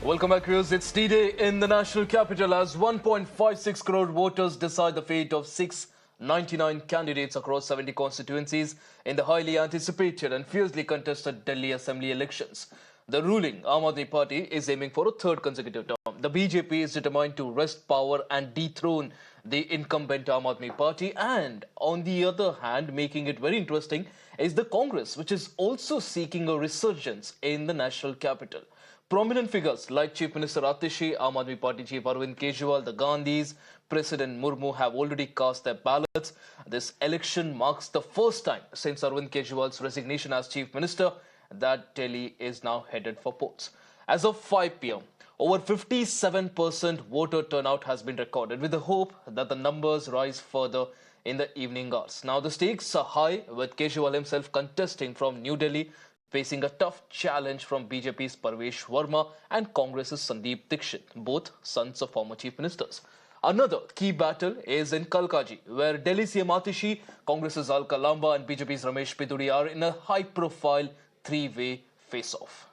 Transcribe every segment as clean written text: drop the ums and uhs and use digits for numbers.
Welcome back, viewers. It's D-Day in the national capital as 1.56 crore voters decide the fate of 699 candidates across 70 constituencies in the highly anticipated and fiercely contested Delhi Assembly elections. The ruling Aam Aadmi Party is aiming for a third consecutive term. The BJP is determined to wrest power and dethrone the incumbent Aam Aadmi Party, and on the other hand, making it very interesting is the Congress, which is also seeking a resurgence in the national capital. Prominent figures like Chief Minister Atishi, Aam Aadmi Party Chief Arvind Kejriwal, the Gandhis, President Murmu have already cast their ballots. This election marks the first time since Arvind Kejriwal's resignation as Chief Minister that Delhi is now headed for polls. As of 5 p.m., over 57% voter turnout has been recorded, with the hope that the numbers rise further in the evening hours. Now, the stakes are high, with Kejriwal himself contesting from New Delhi, facing a tough challenge from BJP's Parvesh Verma and Congress's Sandeep Dixit, both sons of former chief ministers. Another key battle is in Kalkaji, where Delhi CM Atishi, Congress's Alka Lamba and BJP's Ramesh Piduri are in a high-profile three-way face-off.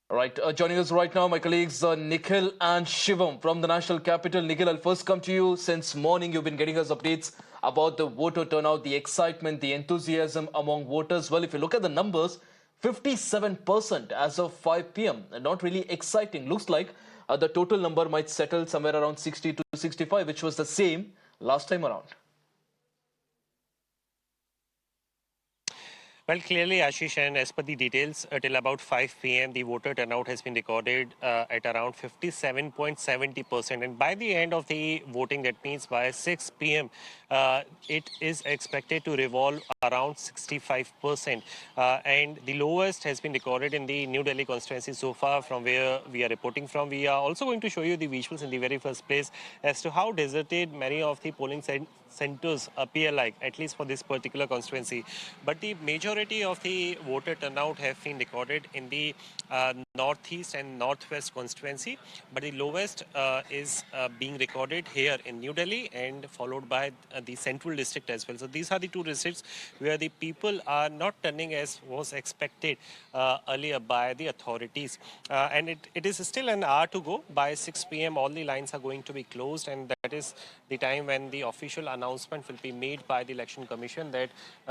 Right, joining us right now, my colleagues Nikhil and Shivam from the national capital. Nikhil, I'll first come to you. Since morning, you've been getting us updates about the voter turnout, the excitement, the enthusiasm among voters. Well, if you look at the numbers, 57% as of 5 p.m. Not really exciting. Looks like the total number might settle somewhere around 60 to 65, which was the same last time around. Well, clearly, Ashish, and as per the details, till about 5 p.m., the voter turnout has been recorded at around 57.70%. And by the end of the voting, that means by 6 p.m., it is expected to revolve around 65%. And the lowest has been recorded in the New Delhi constituency so far from where we are reporting from. We are also going to show you the visuals in the very first place as to how deserted many of the polling centers appear like, at least for this particular constituency. But the majority of the voter turnout have been recorded in the northeast and northwest constituency, but the lowest is being recorded here in New Delhi and followed by the central district as well. So these are the two districts where the people are not turning as was expected earlier by the authorities. And it is still an hour to go. By 6 p.m. all the lines are going to be closed, and that is the time when the official announcement will be made by the Election Commission that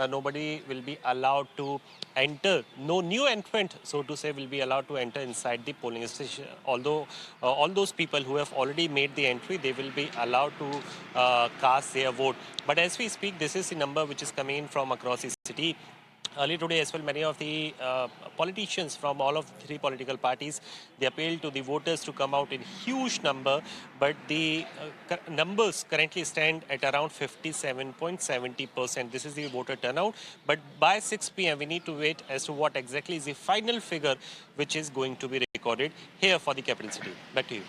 nobody will be allowed to enter. No new entrant, so to say, will be allowed to enter inside the polling station. Although all those people who have already made the entry, they will be allowed to cast their vote. But as we speak, this is the number which is coming in from across the city. Early today as well, many of the politicians from all of the three political parties, they appealed to the voters to come out in huge number, but the numbers currently stand at around 57.70%. This is the voter turnout, but by 6 p.m. we need to wait as to what exactly is the final figure which is going to be recorded here for the capital city. Back to you.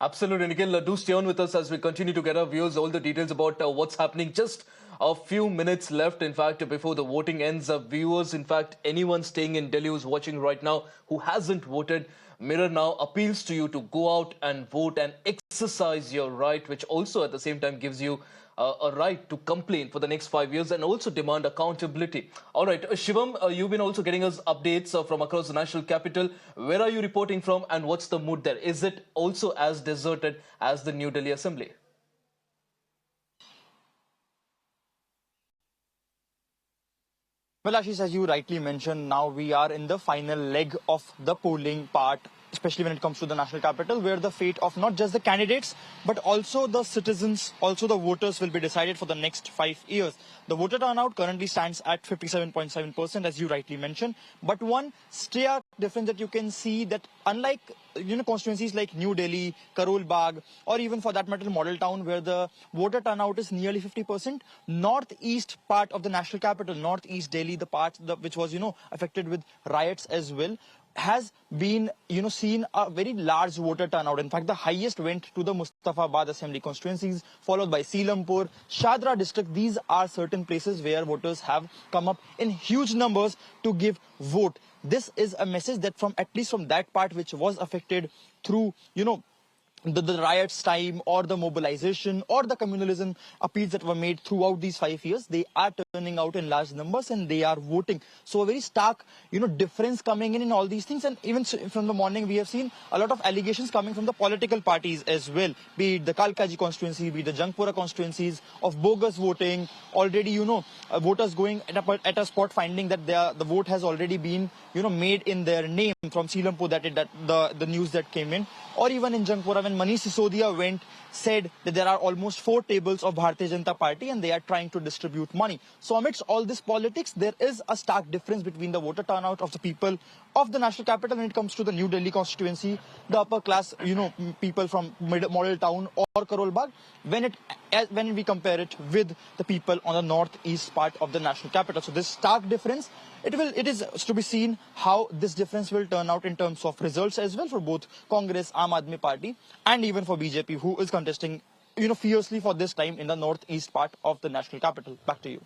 Absolutely, Nikhil. Do stay on with us as we continue to get our views, all the details about what's happening. Just a few minutes left, in fact, before the voting ends. Viewers, in fact, anyone staying in Delhi who's watching right now who hasn't voted, Mirror now appeals to you to go out and vote and exercise your right, which also at the same time gives you a right to complain for the next 5 years and also demand accountability. All right, Shivam, you've been also getting us updates from across the national capital. Where are you reporting from and what's the mood there? Is it also as deserted as the New Delhi Assembly? Well, Ashish, as you rightly mentioned, now we are in the final leg of the polling part, especially when it comes to the national capital, where the fate of not just the candidates, but also the citizens, also the voters will be decided for the next 5 years. The voter turnout currently stands at 57.7%, as you rightly mentioned. But one stark difference that you can see that unlike constituencies like New Delhi, Karol Bagh, or even for that matter, Model Town, where the voter turnout is nearly 50%, northeast part of the national capital, northeast Delhi, the part which was, affected with riots as well, has been, seen a very large voter turnout. In fact, the highest went to the Mustafabad Assembly constituencies, followed by Seelampur, Shadra district. These are certain places where voters have come up in huge numbers to give vote. This is a message that from at least from that part which was affected through, the riots time or the mobilization or the communalism appeals that were made throughout these 5 years, they are turning out in large numbers and they are voting. So a very stark, difference coming in all these things. And even from the morning, we have seen a lot of allegations coming from the political parties as well, be it the Kalkaji constituency, be it the Jangpura constituencies, of bogus voting. Already, voters going at a spot finding that the vote has already been, made in their name from Selampur, the news that came in. Or even in Jangpura, when Manish Sisodia said that there are almost 4 tables of Bharatiya Janata Party and they are trying to distribute money. So amidst all this politics, there is a stark difference between the voter turnout of the people of the national capital when it comes to the New Delhi constituency, the upper class, people from model town or Karol Bagh, when we compare it with the people on the northeast part of the national capital. So this stark difference, it is to be seen how this difference will turn out in terms of results as well for both Congress, Aam Aadmi Party, and even for BJP, who is contesting, fiercely for this time in the northeast part of the national capital. Back to you.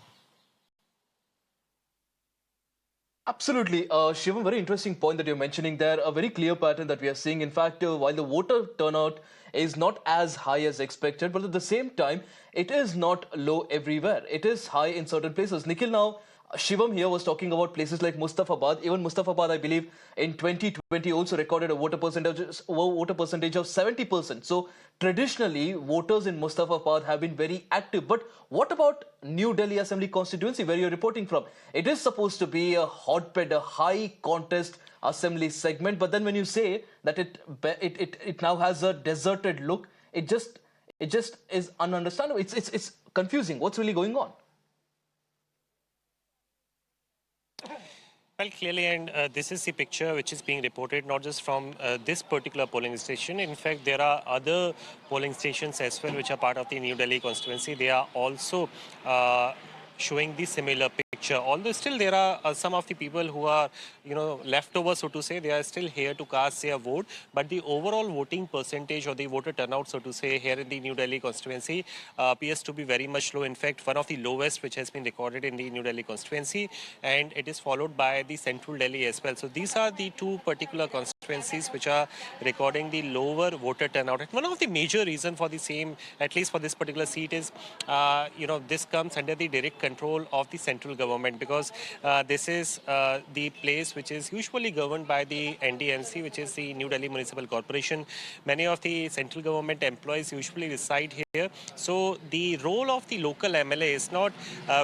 Absolutely. Shivam, very interesting point that you're mentioning there. A very clear pattern that we are seeing. In fact, while the voter turnout is not as high as expected, but at the same time, it is not low everywhere. It is high in certain places. Nikhil, now, Shivam here was talking about places like Mustafabad. Even Mustafabad, I believe, in 2020 also recorded a voter percentage of 70%. So traditionally, voters in Mustafabad have been very active. But what about New Delhi Assembly constituency, where you're reporting from? It is supposed to be a hotbed, a high contest assembly segment. But then when you say that it now has a deserted look, it just is ununderstandable. It's confusing. What's really going on? Well, clearly, and this is the picture which is being reported not just from this particular polling station. In fact, there are other polling stations as well which are part of the New Delhi constituency. They are also showing the similar picture. Although still there are some of the people who are, left over, so to say, they are still here to cast their vote. But the overall voting percentage or the voter turnout, so to say, here in the New Delhi constituency appears to be very much low. In fact, one of the lowest which has been recorded in the New Delhi constituency, and it is followed by the Central Delhi as well. So these are the two particular constituencies which are recording the lower voter turnout. And one of the major reason for the same, at least for this particular seat, is, this comes under the direct control of the central government, because this is the place which is usually governed by the NDMC, which is the New Delhi Municipal Corporation. Many of the central government employees usually reside here. So the role of the local MLA is not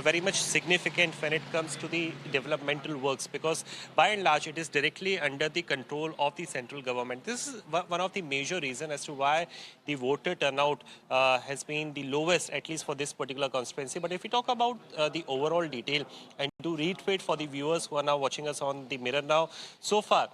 very much significant when it comes to the developmental works, because by and large it is directly under the control of the central government. This is one of the major reasons as to why the voter turnout has been the lowest, at least for this particular constituency. But if we talk about the overall detail, and to reiterate for the viewers who are now watching us on the mirror now, so far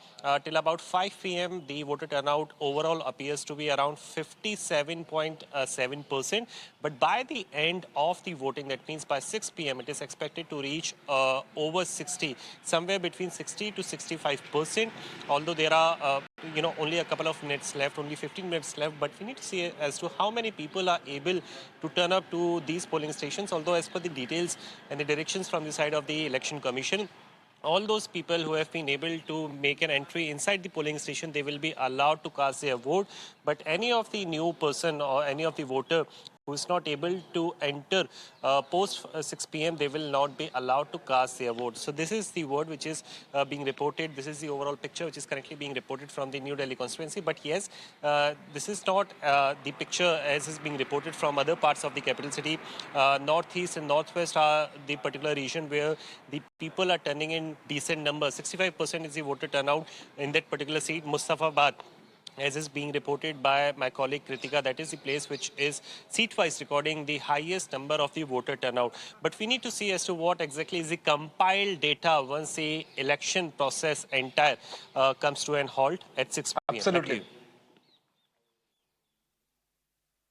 till about 5 p.m. the voter turnout overall appears to be around 57.7%. But by the end of the voting, that means by 6 p.m. it is expected to reach over 60, somewhere between 60 to 65%. Although there are only a couple of minutes left, only 15 minutes left, but we need to see as to how many people are able to turn up to these polling stations. Although as per the details and the directions from the side of the Election Commission, all those people who have been able to make an entry inside the polling station, they will be allowed to cast their vote. But any of the new person or any of the voter who is not able to enter post 6 p.m., they will not be allowed to cast their vote. So this is the word which is being reported. This is the overall picture which is currently being reported from the New Delhi constituency. But yes, this is not the picture as is being reported from other parts of the capital city. Northeast and northwest are the particular region where the people are turning in decent numbers. 65% is the voter turnout in that particular seat, Mustafabad, as is being reported by my colleague Kritika. That is the place which is seat-wise recording the highest number of the voter turnout. But we need to see as to what exactly is the compiled data once the election process entire comes to an halt at 6 p.m. Absolutely.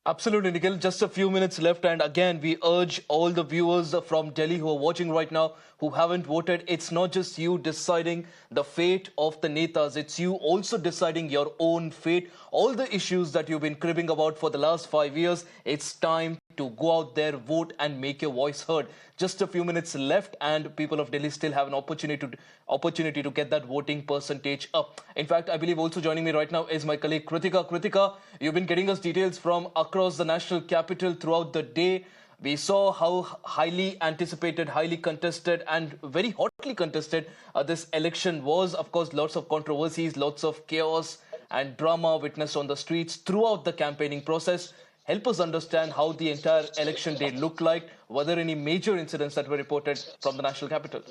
Absolutely, Nikhil. Just a few minutes left. And again, we urge all the viewers from Delhi who are watching right now, who haven't voted, it's not just you deciding the fate of the netas. It's you also deciding your own fate. All the issues that you've been cribbing about for the last 5 years, it's time to go out there, vote, and make your voice heard. Just a few minutes left, and people of Delhi still have an opportunity to get that voting percentage up. In fact, I believe also joining me right now is my colleague Kritika. Kritika, you've been getting us details from across the national capital throughout the day. We saw how highly anticipated, highly contested, and very hotly contested this election was. Of course, lots of controversies, lots of chaos and drama witnessed on the streets throughout the campaigning process. Help us understand how the entire election day looked like. Were there any major incidents that were reported from the national capital?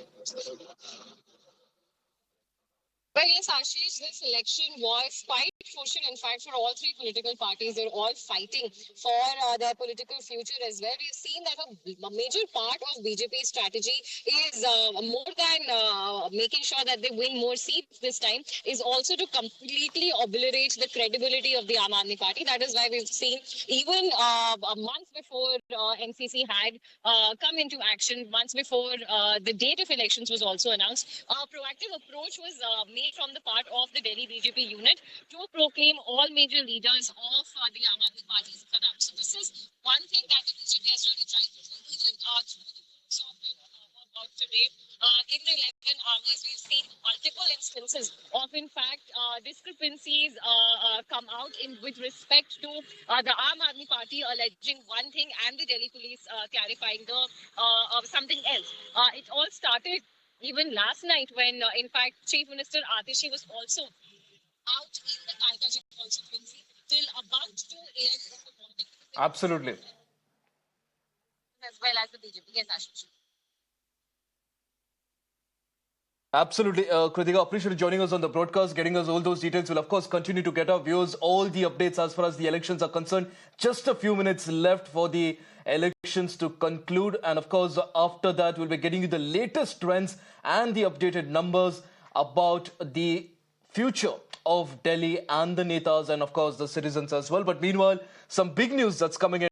Well, yes, Ashish, this election was quite crucial, in fact, for all three political parties. They're all fighting for their political future as well. We've seen that a major part of BJP's strategy is more than making sure that they win more seats this time, is also to completely obliterate the credibility of the Aam Aadmi Party. That is why we've seen even a month before NCC had come into action, months before the date of elections was also announced, a proactive approach was made from the part of the Delhi BJP unit to proclaim all major leaders of the Aam Aadmi Party corrupt. So this is one thing that the BJP has really tried to do. Even through the course of today, in the 11 hours, we've seen multiple instances of, in fact, discrepancies come out with respect to the Aam Aadmi Party alleging one thing and the Delhi police clarifying something else. It all started even last night when, in fact, Chief Minister Atishi was also out in the Kalkaji constituency till about 2 a.m. in the morning. Absolutely. As well as the BJP. Yes, Ashish. Absolutely. Kritika, appreciate you joining us on the broadcast, getting us all those details. We'll, of course, continue to get our viewers all the updates as far as the elections are concerned. Just a few minutes left for the elections to conclude. And, of course, after that, we'll be getting you the latest trends and the updated numbers about the future of Delhi and the Netas and, of course, the citizens as well. But meanwhile, some big news that's coming in.